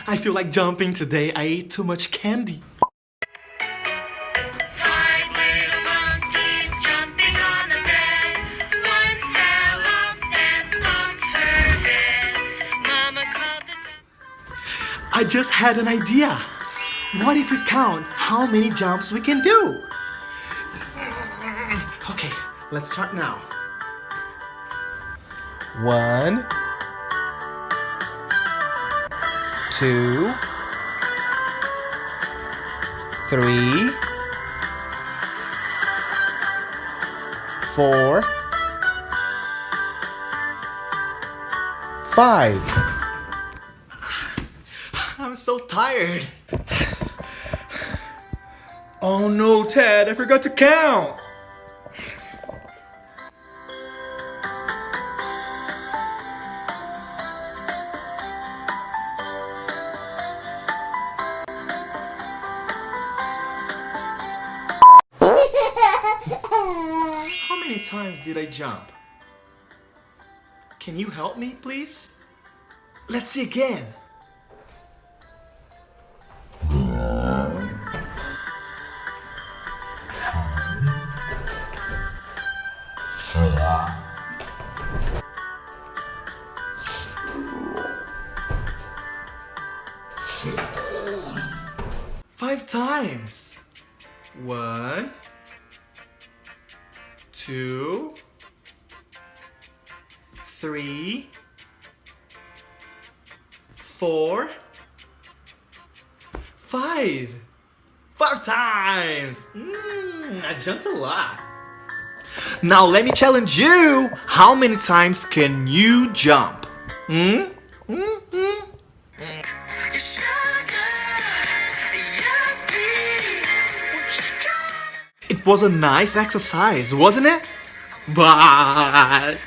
I feel like jumping today. I ate too much candy. Five little monkeys jumping on the bed. One fell off and bumped her head. Mama called the doctor. I just had an idea. What if we count how many jumps we can do? Okay, let's start now. 1, 2, 3, 4, 5. I'm so tired. Oh no, Ted, I forgot to count. How many times did I jump? Can you help me, please? Let's see again. Five times. 1, 2, 3, 4, 5. 5 times. I jumped a lot. Now let me challenge you. How many times can you jump? It was a nice exercise, wasn't it? But